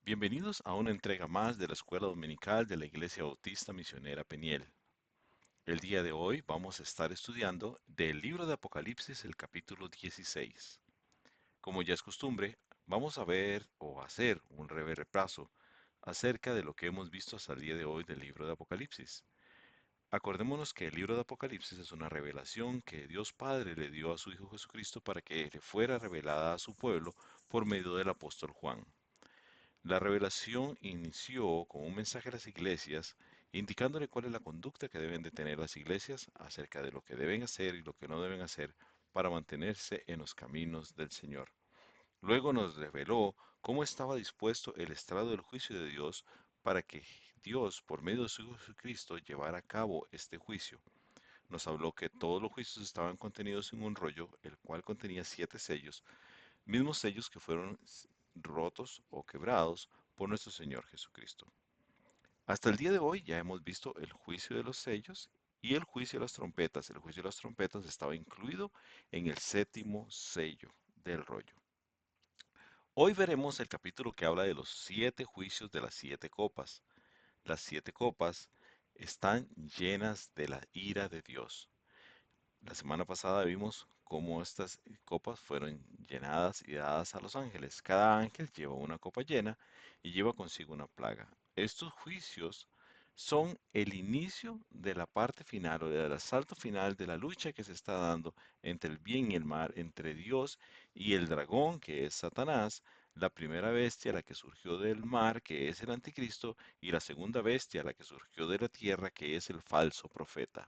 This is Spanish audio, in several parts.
Bienvenidos a una entrega más de la Escuela Dominical de la Iglesia Bautista Misionera Peniel. El día de hoy vamos a estar estudiando del libro de Apocalipsis el capítulo 16. Como ya es costumbre, vamos a ver o hacer un breve repaso acerca de lo que hemos visto hasta el día de hoy del libro de Apocalipsis. Acordémonos que el libro de Apocalipsis es una revelación que Dios Padre le dio a su Hijo Jesucristo para que le fuera revelada a su pueblo por medio del apóstol Juan. La revelación inició con un mensaje a las iglesias indicándole cuál es la conducta que deben de tener las iglesias acerca de lo que deben hacer y lo que no deben hacer para mantenerse en los caminos del Señor. Luego nos reveló cómo estaba dispuesto el estrado del juicio de Dios para que Dios, por medio de su Hijo Jesucristo, llevara a cabo este juicio. Nos habló que todos los juicios estaban contenidos en un rollo, el cual contenía 7 sellos, mismos sellos que fueron rotos o quebrados por nuestro Señor Jesucristo. Hasta el día de hoy ya hemos visto el juicio de los sellos y el juicio de las trompetas. El juicio de las trompetas estaba incluido en el séptimo sello del rollo. Hoy veremos el capítulo que habla de los 7 juicios de las 7 copas. Las 7 copas están llenas de la ira de Dios. La semana pasada vimos cómo estas copas fueron llenadas y dadas a los ángeles. Cada ángel lleva una copa llena y lleva consigo una plaga. Estos juicios son el inicio de la parte final o del asalto final de la lucha que se está dando entre el bien y el mal, entre Dios y el dragón, que es Satanás, la primera bestia, la que surgió del mar, que es el anticristo, y la segunda bestia, la que surgió de la tierra, que es el falso profeta.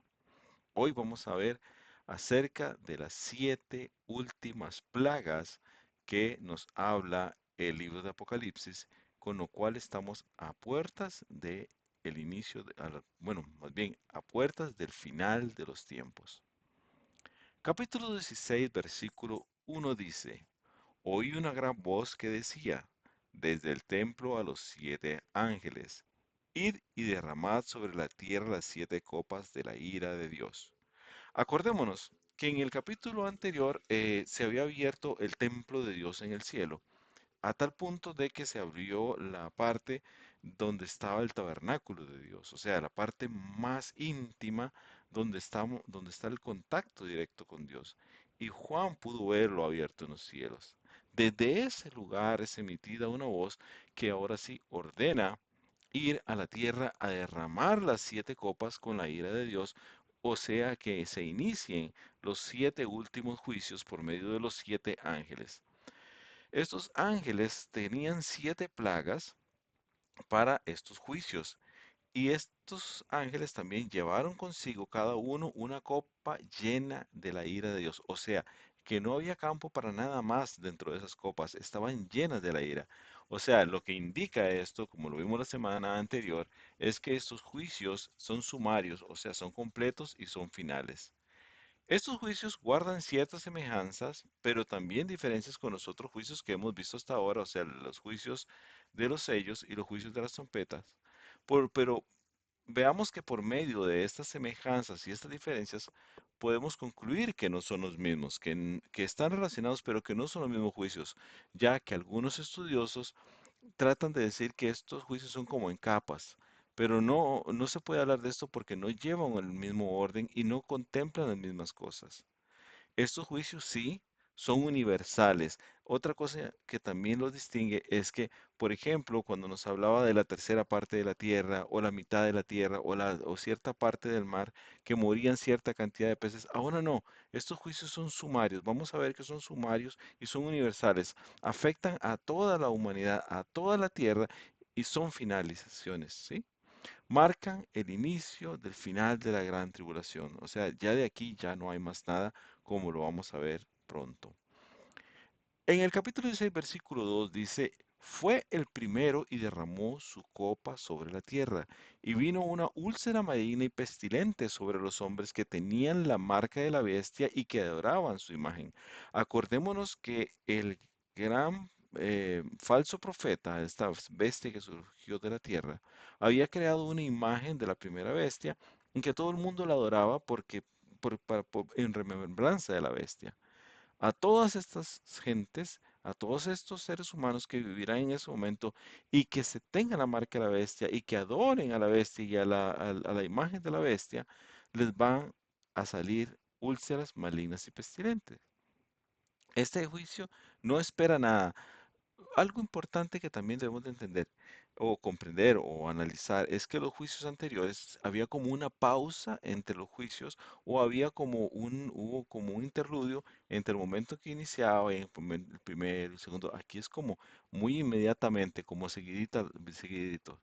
Hoy vamos a ver acerca de las 7 últimas plagas que nos habla el libro de Apocalipsis, con lo cual estamos a puertas de el inicio, bueno, más bien a puertas del final de los tiempos. Capítulo 16, versículo 1 dice, oí una gran voz que decía, desde el templo a los 7 ángeles, id y derramad sobre la tierra las 7 copas de la ira de Dios. Acordémonos que en el capítulo anterior se había abierto el templo de Dios en el cielo, a tal punto de que se abrió la parte donde estaba el tabernáculo de Dios, o sea, la parte más íntima donde está el contacto directo con Dios. Y Juan pudo verlo abierto en los cielos. Desde ese lugar es emitida una voz que ahora sí ordena ir a la tierra a derramar las 7 copas con la ira de Dios, o sea que se inicien los 7 últimos juicios por medio de los 7 ángeles. Estos ángeles tenían 7 plagas para estos juicios, y estos ángeles también llevaron consigo cada uno una copa llena de la ira de Dios. O sea, que no había campo para nada más dentro de esas copas, estaban llenas de la ira. O sea, lo que indica esto, como lo vimos la semana anterior, es que estos juicios son sumarios, o sea, son completos y son finales. Estos juicios guardan ciertas semejanzas, pero también diferencias con los otros juicios que hemos visto hasta ahora, o sea, los juicios de los sellos y los juicios de las trompetas. Pero veamos que por medio de estas semejanzas y estas diferencias podemos concluir que no son los mismos, que están relacionados, pero que no son los mismos juicios, ya que algunos estudiosos tratan de decir que estos juicios son como en capas, pero no se puede hablar de esto porque no llevan el mismo orden y no contemplan las mismas cosas. Estos juicios sí son universales. Otra cosa que también los distingue es que, por ejemplo, cuando nos hablaba de la tercera parte de la tierra o la mitad de la tierra o cierta parte del mar que morían cierta cantidad de peces, ahora no. Estos juicios son sumarios. Vamos a ver que son sumarios y son universales. Afectan a toda la humanidad, a toda la tierra y son finalizaciones, ¿sí? Marcan el inicio del final de la gran tribulación. O sea, ya de aquí ya no hay más nada, como lo vamos a ver pronto. En el capítulo 16, versículo 2 dice, fue el primero y derramó su copa sobre la tierra, y vino una úlcera maligna y pestilente sobre los hombres que tenían la marca de la bestia y que adoraban su imagen. Acordémonos que el gran falso profeta, esta bestia que surgió de la tierra, había creado una imagen de la primera bestia en que todo el mundo la adoraba en remembranza de la bestia. A todas estas gentes a todos estos seres humanos que vivirán en ese momento y que se tengan la marca de la bestia y que adoren a la bestia y a la imagen de la bestia, les van a salir úlceras malignas y pestilentes. Este juicio no espera nada. Algo importante que también debemos de entender o comprender o analizar es que los juicios anteriores había como una pausa entre los juicios o había como hubo como un interludio entre el momento que iniciaba y el primero, el segundo. Aquí es como muy inmediatamente, como seguidita, seguidito.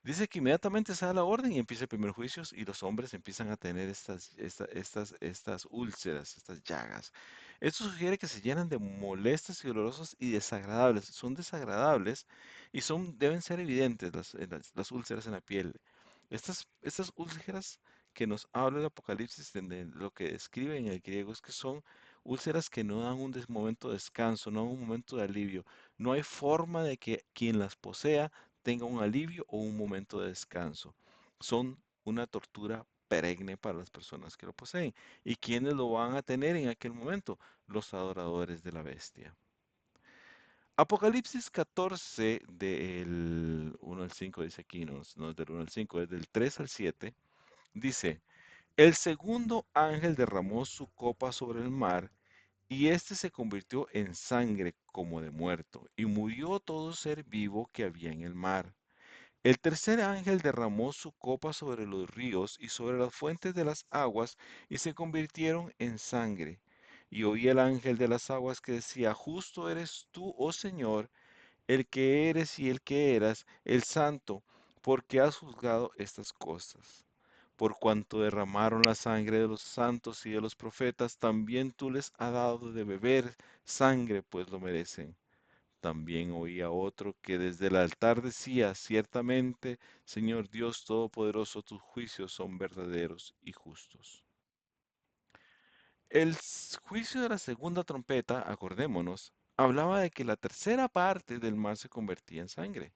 Dice que inmediatamente se da la orden y empieza el primer juicio y los hombres empiezan a tener estas úlceras, estas llagas. Esto sugiere que se llenan de molestas y dolorosas y desagradables. Son desagradables y deben ser evidentes las úlceras en la piel. Estas úlceras que nos habla el Apocalipsis, de lo que describe en el griego, es que son úlceras que no dan un momento de descanso, no dan un momento de alivio. No hay forma de que quien las posea tenga un alivio o un momento de descanso. Son una tortura perenne para las personas que lo poseen. ¿Y quiénes lo van a tener en aquel momento? Los adoradores de la bestia. Apocalipsis 14, del 1 al 5, dice aquí, no es del 1 al 5, es del 3 al 7, dice, el segundo ángel derramó su copa sobre el mar, y éste se convirtió en sangre como de muerto, y murió todo ser vivo que había en el mar. El tercer ángel derramó su copa sobre los ríos y sobre las fuentes de las aguas, y se convirtieron en sangre. Y oí el ángel de las aguas que decía, justo eres tú, oh Señor, el que eres y el que eras, el santo, porque has juzgado estas cosas. Por cuanto derramaron la sangre de los santos y de los profetas, también tú les has dado de beber sangre, pues lo merecen. También oía otro que desde el altar decía, ciertamente, Señor Dios Todopoderoso, tus juicios son verdaderos y justos. Juicio de la segunda trompeta, acordémonos, hablaba de que la tercera parte del mar se convertía en sangre.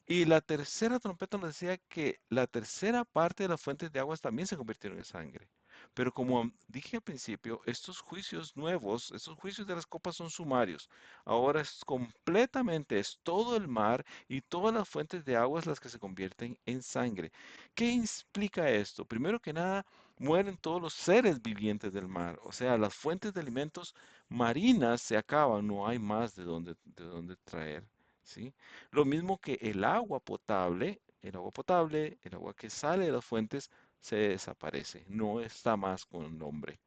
Y la tercera trompeta nos decía que la tercera parte de las fuentes de aguas también se convirtieron en sangre. Pero como dije al principio, estos juicios nuevos, estos juicios de las copas son sumarios. Ahora es completamente, es todo el mar y todas las fuentes de aguas las que se convierten en sangre. ¿Qué implica esto? Primero que nada, mueren todos los seres vivientes del mar. O sea, las fuentes de alimentos marinas se acaban, no hay más de dónde traer. ¿Sí? Lo mismo que el agua que sale de las fuentes se desaparece, no está más con el nombre.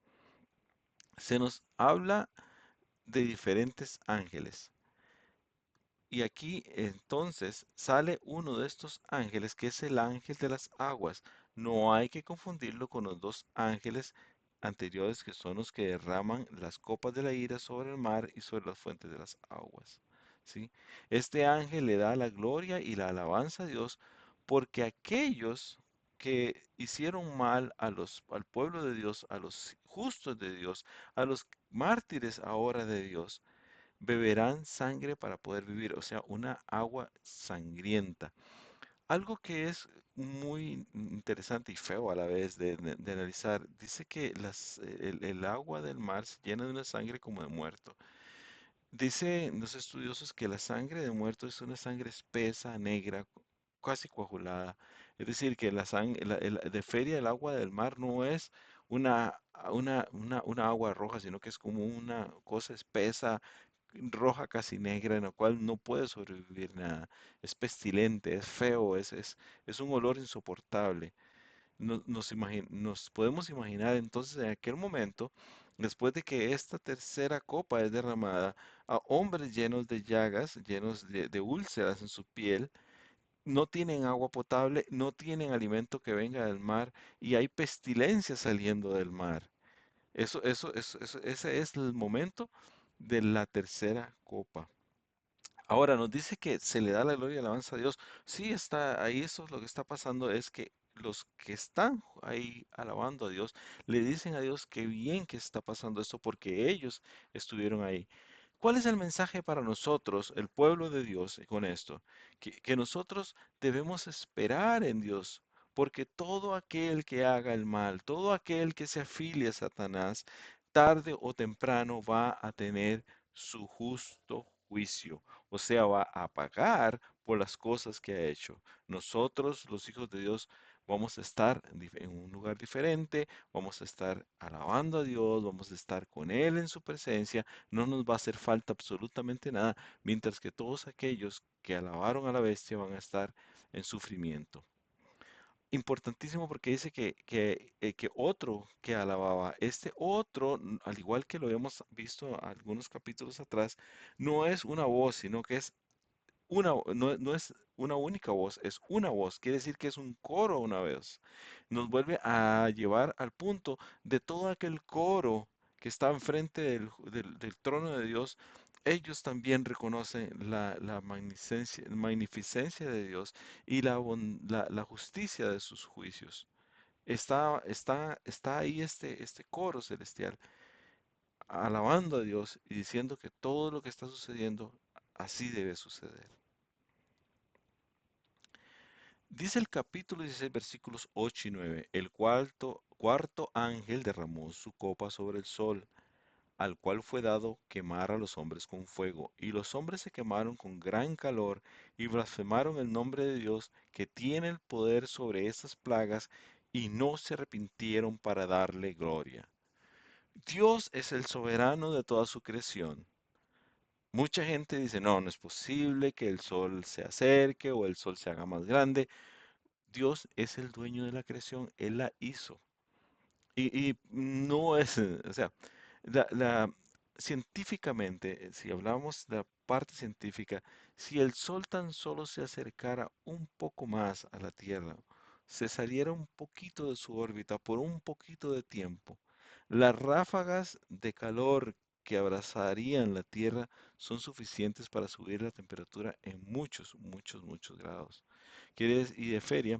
Se nos habla de diferentes ángeles. Y aquí entonces sale uno de estos ángeles que es el ángel de las aguas. No hay que confundirlo con los dos ángeles anteriores que son los que derraman las copas de la ira sobre el mar y sobre las fuentes de las aguas. ¿Sí? Este ángel le da la gloria y la alabanza a Dios porque aquellos que hicieron mal al pueblo de Dios, a los justos de Dios, a los mártires ahora de Dios, beberán sangre para poder vivir, o sea, una agua sangrienta. Algo que es muy interesante y feo a la vez de analizar, dice que el agua del mar se llena de una sangre como de muerto. Dicen los estudiosos que la sangre de muerto es una sangre espesa, negra, casi coagulada. Es decir, que la sangre, de feria el agua del mar no es una agua roja, sino que es como una cosa espesa, roja, casi negra, en la cual no puede sobrevivir nada. Es pestilente, es feo, es un olor insoportable. Nos podemos imaginar entonces en aquel momento, después de que esta tercera copa es derramada, a hombres llenos de llagas, llenos de úlceras en su piel, no tienen agua potable, no tienen alimento que venga del mar y hay pestilencia saliendo del mar. Ese es el momento de la tercera copa. Ahora nos dice que se le da la gloria y alabanza a Dios. Sí, está ahí, eso es lo que está pasando, es que los que están ahí alabando a Dios le dicen a Dios qué bien que está pasando esto porque ellos estuvieron ahí. ¿Cuál es el mensaje para nosotros, el pueblo de Dios, con esto? Que nosotros debemos esperar en Dios, porque todo aquel que haga el mal, todo aquel que se afilie a Satanás, tarde o temprano va a tener su justo juicio. O sea, va a pagar por las cosas que ha hecho. Nosotros, los hijos de Dios, vamos a estar en un lugar diferente, vamos a estar alabando a Dios, vamos a estar con Él en su presencia, no nos va a hacer falta absolutamente nada, mientras que todos aquellos que alabaron a la bestia van a estar en sufrimiento. Importantísimo porque dice que otro que alababa, este otro, al igual que lo hemos visto algunos capítulos atrás, no es una voz, sino que es no es una única voz, es una voz. Quiere decir que es un coro una vez. Nos vuelve a llevar al punto de todo aquel coro que está enfrente del trono de Dios. Ellos también reconocen la magnificencia de Dios y la justicia de sus juicios. Está ahí este coro celestial alabando a Dios y diciendo que todo lo que está sucediendo así debe suceder. Dice el capítulo 16, versículos 8 y 9: el cuarto ángel derramó su copa sobre el sol, al cual fue dado quemar a los hombres con fuego. Y los hombres se quemaron con gran calor y blasfemaron el nombre de Dios, que tiene el poder sobre esas plagas, y no se arrepintieron para darle gloria. Dios es el soberano de toda su creación. Mucha gente dice, no, no es posible que el sol se acerque o el sol se haga más grande. Dios es el dueño de la creación, Él la hizo. Y no es, o sea, la científicamente, si hablamos de la parte científica, si el Sol tan solo se acercara un poco más a la Tierra, se saliera un poquito de su órbita por un poquito de tiempo, las ráfagas de calor que abrazarían la Tierra son suficientes para subir la temperatura en muchos, muchos, muchos grados. Y de feria,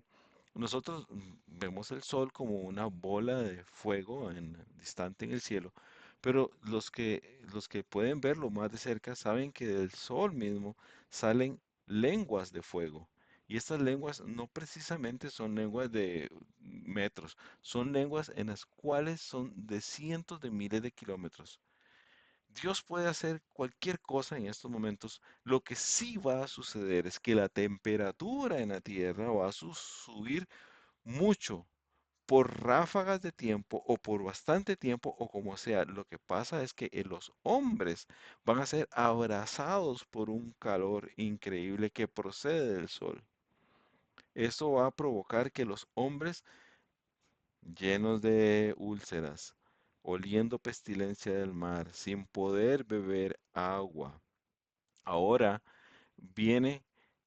nosotros vemos el sol como una bola de fuego distante en el cielo, pero los que pueden verlo más de cerca saben que del sol mismo salen lenguas de fuego. Y estas lenguas no precisamente son lenguas de metros, son lenguas en las cuales son de cientos de miles de kilómetros. Dios puede hacer cualquier cosa en estos momentos. Lo que sí va a suceder es que la temperatura en la tierra va a subir mucho por ráfagas de tiempo o por bastante tiempo o como sea. Lo que pasa es que los hombres van a ser abrazados por un calor increíble que procede del sol. Esto va a provocar que los hombres llenos de úlceras, oliendo pestilencia del mar, sin poder beber agua, ahora viene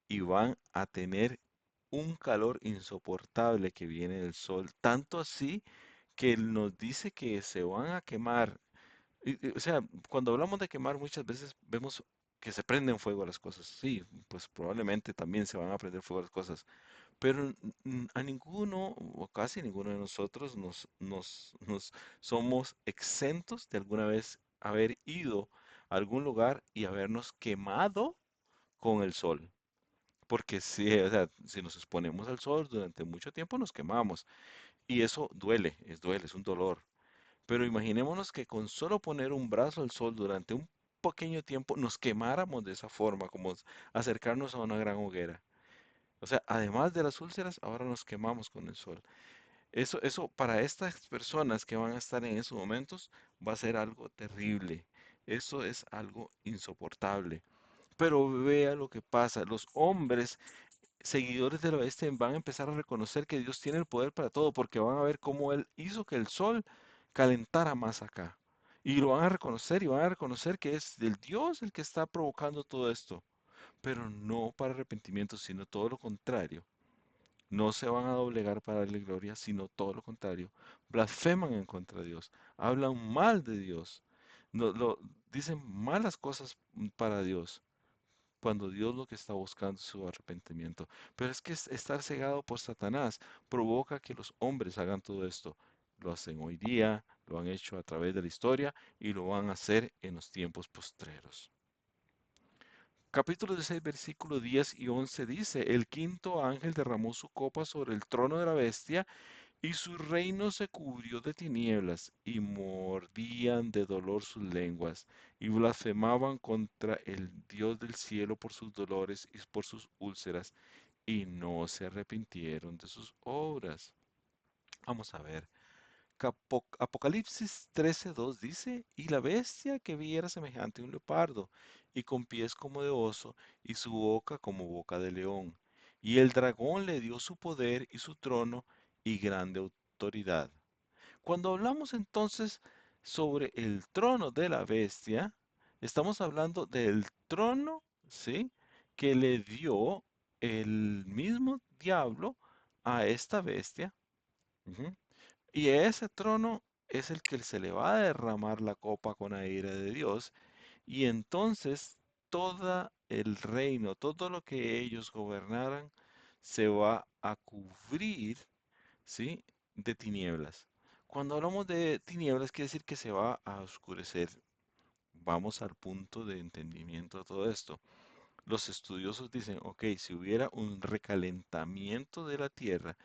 y van a tener un calor insoportable que viene del sol, tanto así que él nos dice que se van a quemar. O sea, cuando hablamos de quemar muchas veces vemos que se prenden fuego las cosas. Sí, pues probablemente también se van a prender fuego las cosas, pero a ninguno o casi ninguno de nosotros nos somos exentos de alguna vez haber ido a algún lugar y habernos quemado con el sol. Porque si, o sea, si nos exponemos al sol durante mucho tiempo nos quemamos. Y eso duele, es un dolor. Pero imaginémonos que con solo poner un brazo al sol durante un pequeño tiempo nos quemáramos de esa forma, como acercarnos a una gran hoguera. O sea, además de las úlceras, ahora nos quemamos con el sol. Eso para estas personas que van a estar en esos momentos va a ser algo terrible. Eso es algo insoportable. Pero vea lo que pasa. Los hombres seguidores de la bestia van a empezar a reconocer que Dios tiene el poder para todo, porque van a ver cómo Él hizo que el sol calentara más acá. Y lo van a reconocer y van a reconocer que es el Dios el que está provocando todo esto, pero no para arrepentimiento, sino todo lo contrario. No se van a doblegar para darle gloria, sino todo lo contrario. Blasfeman en contra de Dios, hablan mal de Dios, dicen malas cosas para Dios cuando Dios lo que está buscando es su arrepentimiento. Pero es que estar cegado por Satanás provoca que los hombres hagan todo esto. Lo hacen hoy día, lo han hecho a través de la historia y lo van a hacer en los tiempos postreros. Capítulo 16, versículos 10 y 11 dice, el quinto ángel derramó su copa sobre el trono de la bestia Y su reino se cubrió de tinieblas, y mordían de dolor sus lenguas, y blasfemaban contra el Dios del cielo por sus dolores y por sus úlceras, y no se arrepintieron de sus obras. Vamos a ver. Apocalipsis 13:2 dice, y la bestia que vi era semejante a un leopardo, y con pies como de oso, y su boca como boca de león. Y el dragón le dio su poder y su trono y grande autoridad. Cuando hablamos entonces sobre el trono de la bestia, estamos hablando del trono, ¿sí? Que le dio el mismo diablo a esta bestia. Ujú. Y ese trono es el que se le va a derramar la copa con la ira de Dios. Y entonces todo el reino, todo lo que ellos gobernaran, se va a cubrir, ¿sí? De tinieblas. Cuando hablamos de tinieblas, quiere decir que se va a oscurecer. Vamos al punto de entendimiento de todo esto. Los estudiosos dicen, ok, si hubiera un recalentamiento de la tierra,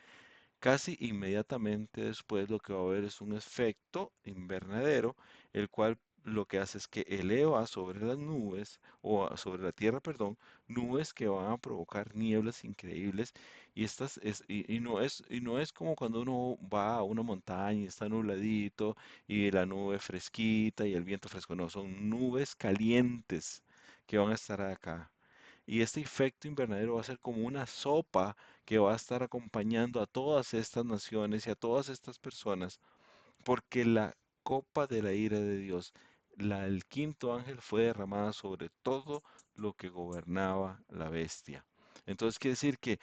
casi inmediatamente después lo que va a haber es un efecto invernadero, el cual lo que hace es que eleva sobre las nubes, sobre la tierra, perdón, nubes que van a provocar nieblas increíbles. Y no es como cuando uno va a una montaña y está nubladito y la nube fresquita y el viento fresco, no, son nubes calientes que van a estar acá. Y este efecto invernadero va a ser como una sopa que va a estar acompañando a todas estas naciones y a todas estas personas, porque la copa de la ira de Dios, el quinto ángel fue derramada sobre todo lo que gobernaba la bestia. Entonces quiere decir que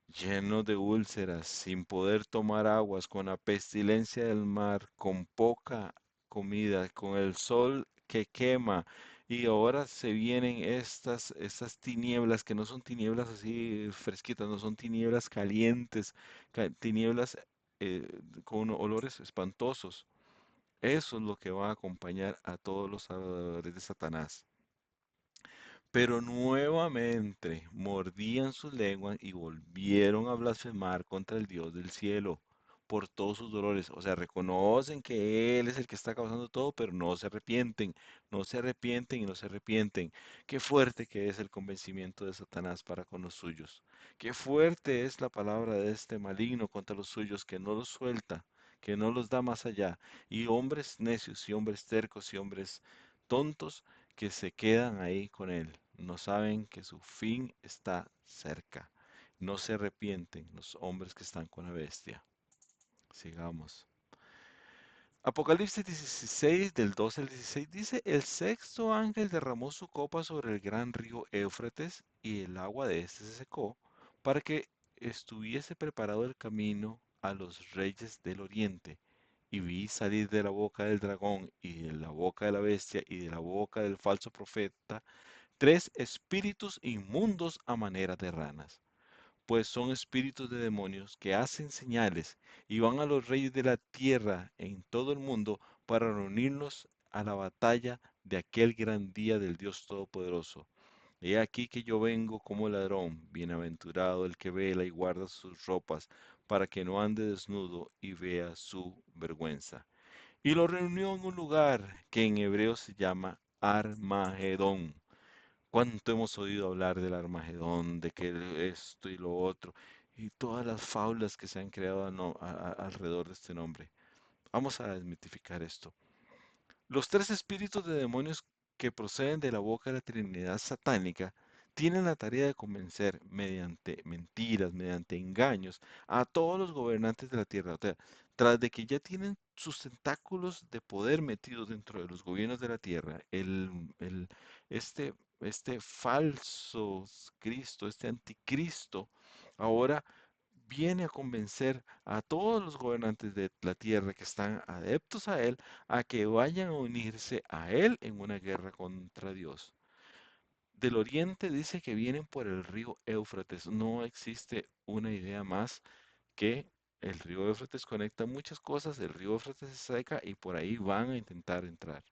lleno de úlceras, sin poder tomar aguas, con la pestilencia del mar, con poca comida, con el sol que quema. Y ahora se vienen estas tinieblas, que no son tinieblas así fresquitas, no son tinieblas calientes, tinieblas eh, con olores espantosos. Eso es lo que va a acompañar a todos los adoradores de Satanás. Pero nuevamente mordían sus lenguas y volvieron a blasfemar contra el Dios del cielo por todos sus dolores. O sea, reconocen que Él es el que está causando todo, pero no se arrepienten, no se arrepienten y no se arrepienten. Qué fuerte que es el convencimiento de Satanás para con los suyos. Qué fuerte es la palabra de este maligno contra los suyos que no los suelta, que no los da más allá. Y hombres necios y hombres tercos y hombres tontos que se quedan ahí con él. No saben que su fin está cerca. No se arrepienten los hombres que están con la bestia. Sigamos. Apocalipsis 16, del 12 al 16 dice, el sexto ángel derramó su copa sobre el gran río Éufrates y el agua de este se secó para que estuviese preparado el camino a los reyes del oriente. Y vi salir de la boca del dragón y de la boca de la bestia y de la boca del falso profeta tres espíritus inmundos a manera de ranas, pues son espíritus de demonios que hacen señales y van a los reyes de la tierra en todo el mundo para reunirnos a la batalla de aquel gran día del Dios Todopoderoso. He aquí que yo vengo como ladrón, bienaventurado el que vela y guarda sus ropas, para que no ande desnudo y vea su vergüenza. Y lo reunió en un lugar que en hebreo se llama Armagedón. ¿Cuánto hemos oído hablar del Armagedón, de que esto y lo otro, y todas las fábulas que se han creado alrededor de este nombre? Vamos a desmitificar esto. Los tres espíritus de demonios que proceden de la boca de la Trinidad satánica tienen la tarea de convencer mediante mentiras, mediante engaños, a todos los gobernantes de la tierra. O sea, tras de que ya tienen sus tentáculos de poder metidos dentro de los gobiernos de la tierra, este, este falso Cristo, este anticristo, ahora viene a convencer a todos los gobernantes de la tierra que están adeptos a él a que vayan a unirse a él en una guerra contra Dios. Del oriente dice que vienen por el río Éufrates. No existe una idea más que el río Éufrates conecta muchas cosas, el río Éufrates se seca y por ahí van a intentar entrar.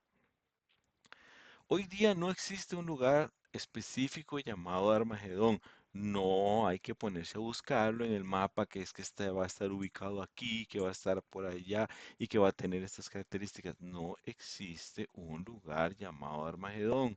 Hoy día no existe un lugar específico llamado Armagedón. No hay que ponerse a buscarlo en el mapa, que es que este va a estar ubicado aquí, que va a estar por allá y que va a tener estas características. No existe un lugar llamado Armagedón,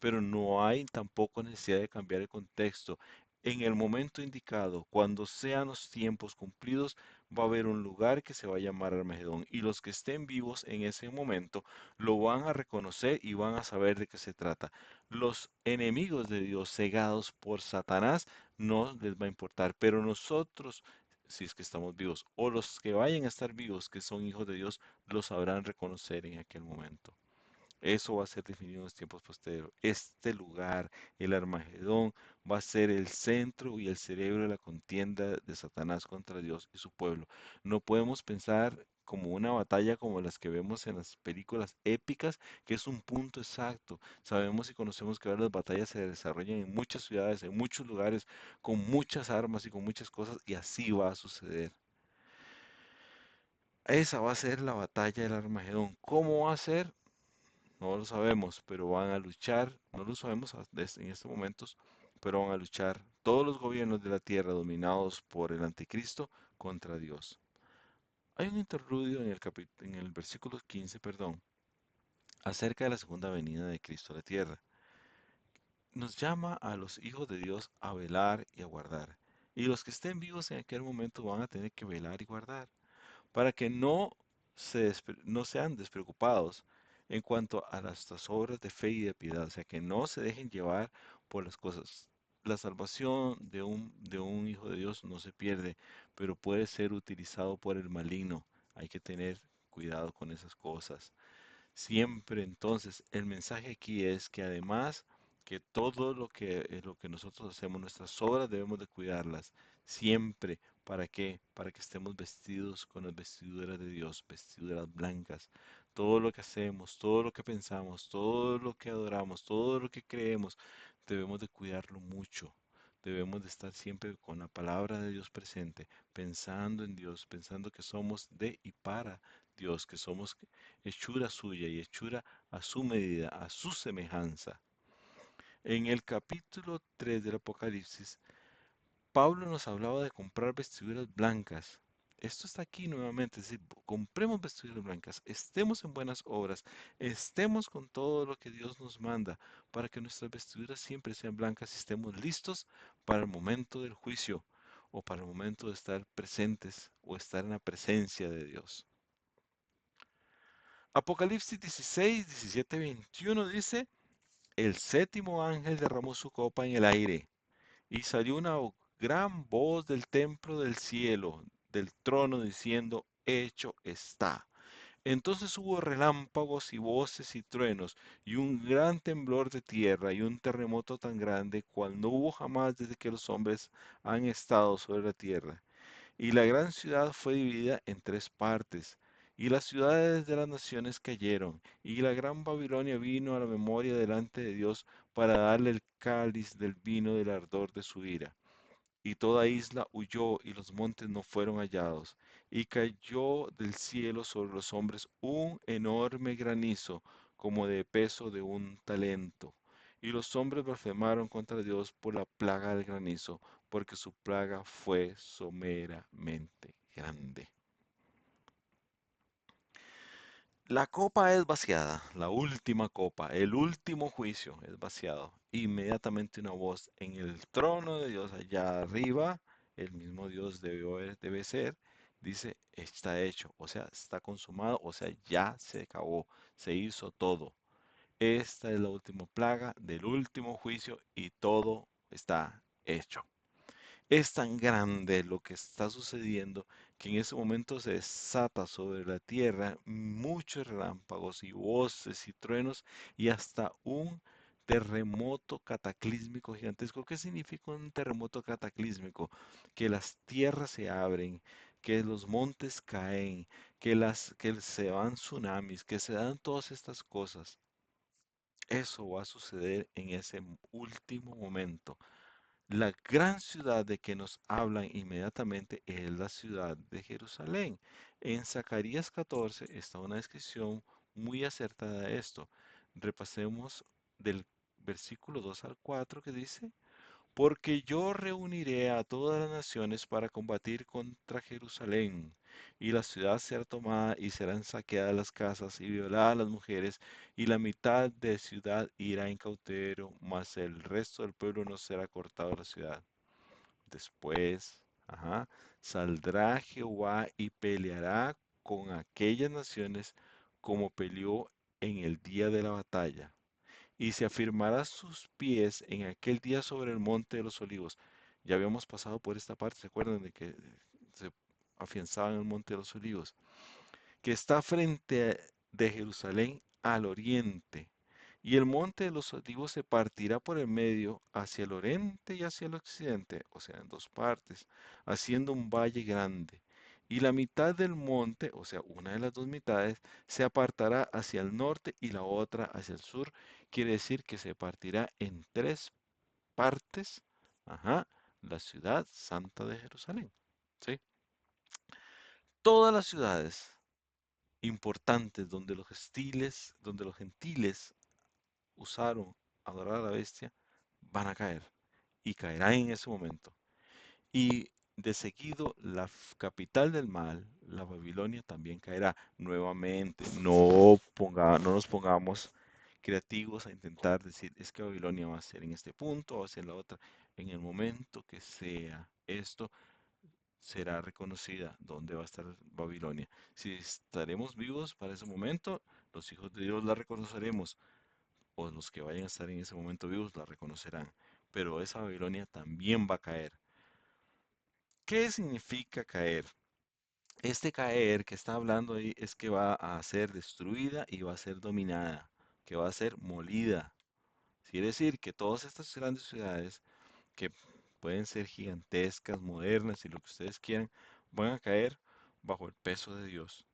pero no hay tampoco necesidad de cambiar el contexto. En el momento indicado, cuando sean los tiempos cumplidos, va a haber un lugar que se va a llamar Armagedón y los que estén vivos en ese momento lo van a reconocer y van a saber de qué se trata. Los enemigos de Dios cegados por Satanás no les va a importar, pero nosotros, si es que estamos vivos, o los que vayan a estar vivos, que son hijos de Dios, lo sabrán reconocer en aquel momento. Eso va a ser definido en los tiempos posteriores. Este lugar, el Armagedón, va a ser el centro y el cerebro de la contienda de Satanás contra Dios y su pueblo. No podemos pensar como una batalla como las que vemos en las películas épicas, que es un punto exacto. Sabemos y conocemos que ahora las batallas se desarrollan en muchas ciudades, en muchos lugares, con muchas armas y con muchas cosas, y así va a suceder. Esa va a ser la batalla del Armagedón. ¿Cómo va a ser? No lo sabemos, pero van a luchar, no lo sabemos en estos momentos, pero van a luchar todos los gobiernos de la tierra dominados por el anticristo contra Dios. Hay un interludio en el versículo 15, perdón, acerca de la segunda venida de Cristo a la tierra. Nos llama a los hijos de Dios a velar y a guardar. Y los que estén vivos en aquel momento van a tener que velar y guardar para que no sean despreocupados en cuanto a las obras de fe y de piedad, o sea, que no se dejen llevar por las cosas. La salvación de un hijo de Dios no se pierde, pero puede ser utilizado por el maligno. Hay que tener cuidado con esas cosas. Siempre entonces, el mensaje aquí es que además que todo lo que nosotros hacemos, nuestras obras debemos de cuidarlas. Siempre. ¿Para qué? Para que estemos vestidos con las vestiduras de Dios, vestiduras blancas. Todo lo que hacemos, todo lo que pensamos, todo lo que adoramos, todo lo que creemos, debemos de cuidarlo mucho. Debemos de estar siempre con la palabra de Dios presente, pensando en Dios, pensando que somos de y para Dios, que somos hechura suya y hechura a su medida, a su semejanza. En el capítulo 3 del Apocalipsis, Pablo nos hablaba de comprar vestiduras blancas. Esto está aquí nuevamente, es decir, compremos vestiduras blancas, estemos en buenas obras, estemos con todo lo que Dios nos manda, para que nuestras vestiduras siempre sean blancas y estemos listos para el momento del juicio o para el momento de estar presentes o estar en la presencia de Dios. Apocalipsis 16, 17, 21 dice, el séptimo ángel derramó su copa en el aire y salió una gran voz del templo del cielo, del trono, diciendo, hecho está. Entonces hubo relámpagos y voces y truenos y un gran temblor de tierra y un terremoto tan grande cual no hubo jamás desde que los hombres han estado sobre la tierra. Y la gran ciudad fue dividida en tres partes, y las ciudades de las naciones cayeron, y la gran Babilonia vino a la memoria delante de Dios para darle el cáliz del vino del ardor de su ira. Y toda isla huyó, y los montes no fueron hallados. Y cayó del cielo sobre los hombres un enorme granizo, como de peso de un talento. Y los hombres blasfemaron contra Dios por la plaga del granizo, porque su plaga fue someramente grande. La copa es vaciada, la última copa, el último juicio es vaciado. Inmediatamente una voz en el trono de Dios allá arriba, el mismo Dios debe ser, dice, está hecho, o sea, está consumado, o sea, ya se acabó, se hizo todo. Esta es la última plaga del último juicio y todo está hecho. Es tan grande lo que está sucediendo que en ese momento se desata sobre la tierra muchos relámpagos y voces y truenos y hasta un terremoto cataclísmico gigantesco. ¿Qué significa un terremoto cataclísmico? Que las tierras se abren, que los montes caen, que se van tsunamis, que se dan todas estas cosas. Eso va a suceder en ese último momento. La gran ciudad de que nos hablan inmediatamente es la ciudad de Jerusalén. En Zacarías 14 está una descripción muy acertada de esto. Repasemos del versículo 2 al 4 que dice, porque yo reuniré a todas las naciones para combatir contra Jerusalén, y la ciudad será tomada y serán saqueadas las casas y violadas las mujeres, y la mitad de ciudad irá en cautiverio, mas el resto del pueblo no será cortado de la ciudad. Después, saldrá Jehová y peleará con aquellas naciones como peleó en el día de la batalla y se afirmará sus pies en aquel día sobre el monte de los olivos. Ya habíamos pasado por esta parte, ¿se acuerdan de que se afianzaba en el monte de los olivos? Que está frente de Jerusalén al oriente. Y el monte de los olivos se partirá por el medio hacia el oriente y hacia el occidente, o sea, en dos partes, haciendo un valle grande. Y la mitad del monte, o sea, una de las dos mitades, se apartará hacia el norte y la otra hacia el sur. Quiere decir que se partirá en tres partes, ajá, la ciudad santa de Jerusalén. ¿Sí? Todas las ciudades importantes donde los gentiles usaron adorar a la bestia, van a caer y caerán en ese momento. Y de seguido la capital del mal, la Babilonia, también caerá nuevamente. No nos pongamos creativos a intentar decir, es que Babilonia va a ser en este punto, va a ser la otra. En el momento que sea esto, será reconocida dónde va a estar Babilonia. Si estaremos vivos para ese momento, los hijos de Dios la reconoceremos, o los que vayan a estar en ese momento vivos la reconocerán. Pero esa Babilonia también va a caer. ¿Qué significa caer? Este caer que está hablando ahí es que va a ser destruida y va a ser dominada, que va a ser molida. Quiere decir que todas estas grandes ciudades, que pueden ser gigantescas, modernas y lo que ustedes quieran, van a caer bajo el peso de Dios.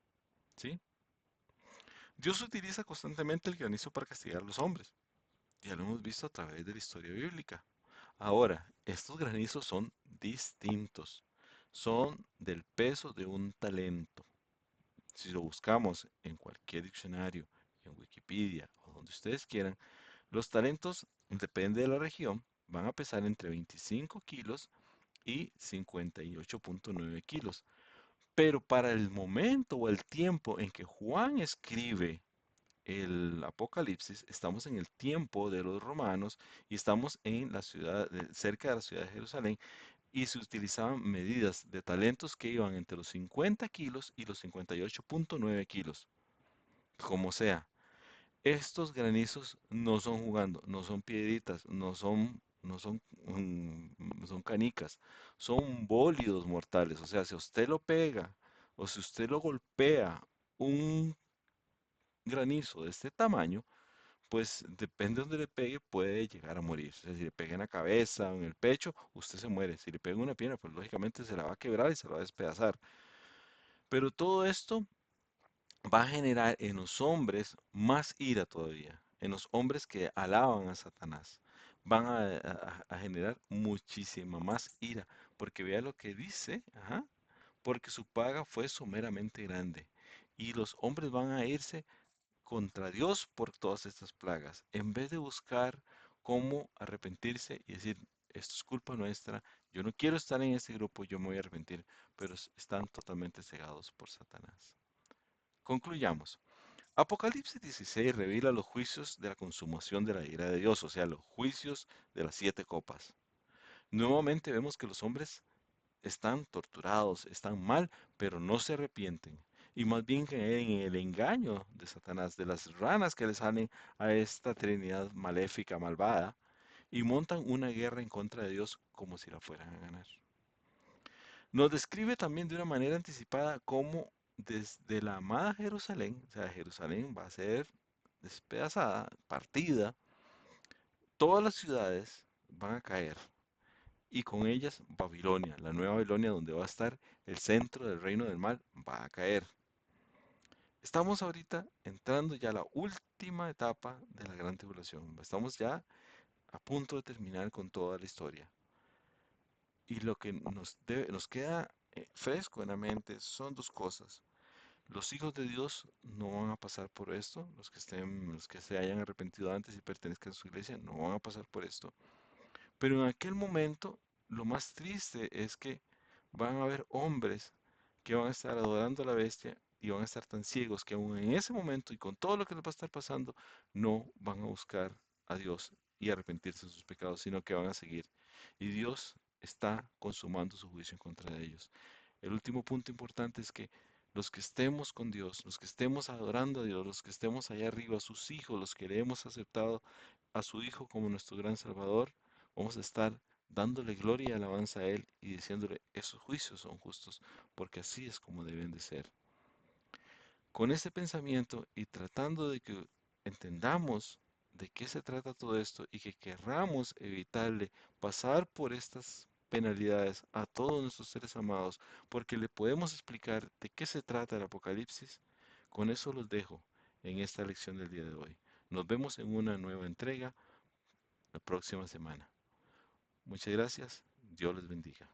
¿Sí? Dios utiliza constantemente el granizo para castigar a los hombres. Ya lo hemos visto a través de la historia bíblica. Ahora, estos granizos son distintos. Son del peso de un talento. Si lo buscamos en cualquier diccionario, en Wikipedia o donde ustedes quieran, los talentos, depende de la región, van a pesar entre 25 kilos y 58,9 kilos. Pero para el momento o el tiempo en que Juan escribe el Apocalipsis, estamos en el tiempo de los romanos y estamos en la ciudad, cerca de la ciudad de Jerusalén, y se utilizaban medidas de talentos que iban entre los 50 kilos y los 58,9 kilos, como sea. Estos granizos no son jugando, no son piedritas, son canicas, son bólidos mortales. O sea, si usted lo pega o si usted lo golpea un granizo de este tamaño, pues depende de donde le pegue, puede llegar a morir. O sea, si le pega en la cabeza o en el pecho, usted se muere. Si le pega en una pierna, pues lógicamente se la va a quebrar y se la va a despedazar. Pero todo esto va a generar en los hombres más ira todavía, en los hombres que alaban a Satanás. Van a generar muchísima más ira, porque vea lo que dice, porque su paga fue someramente grande. Y los hombres van a irse contra Dios por todas estas plagas, en vez de buscar cómo arrepentirse y decir, esto es culpa nuestra, yo no quiero estar en este grupo, yo me voy a arrepentir, pero están totalmente cegados por Satanás. Concluyamos. Apocalipsis 16 revela los juicios de la consumación de la ira de Dios, o sea, los juicios de las siete copas. Nuevamente vemos que los hombres están torturados, están mal, pero no se arrepienten. Y más bien caen en el engaño de Satanás, de las ranas que le salen a esta Trinidad maléfica, malvada, y montan una guerra en contra de Dios como si la fueran a ganar. Nos describe también de una manera anticipada cómo desde la amada Jerusalén, o sea, Jerusalén va a ser despedazada, partida, todas las ciudades van a caer y con ellas Babilonia, la nueva Babilonia donde va a estar el centro del reino del mal, va a caer. Estamos ahorita entrando ya a la última etapa de la gran tribulación. Estamos ya a punto de terminar con toda la historia. Y lo que nos queda fresco en la mente son dos cosas. Los hijos de Dios no van a pasar por esto, los que se hayan arrepentido antes y pertenezcan a su iglesia, no van a pasar por esto. Pero en aquel momento, lo más triste es que van a haber hombres que van a estar adorando a la bestia y van a estar tan ciegos que aún en ese momento y con todo lo que les va a estar pasando, no van a buscar a Dios y arrepentirse de sus pecados, sino que van a seguir. Y Dios está consumando su juicio en contra de ellos. El último punto importante es que los que estemos con Dios, los que estemos adorando a Dios, los que estemos allá arriba, sus hijos, los que le hemos aceptado a su Hijo como nuestro gran Salvador, vamos a estar dándole gloria y alabanza a Él y diciéndole, esos juicios son justos, porque así es como deben de ser. Con ese pensamiento y tratando de que entendamos de qué se trata todo esto y que querramos evitarle pasar por estas penalidades a todos nuestros seres amados, porque le podemos explicar de qué se trata el Apocalipsis, con eso los dejo en esta lección del día de hoy. Nos vemos en una nueva entrega la próxima semana. Muchas gracias. Dios les bendiga.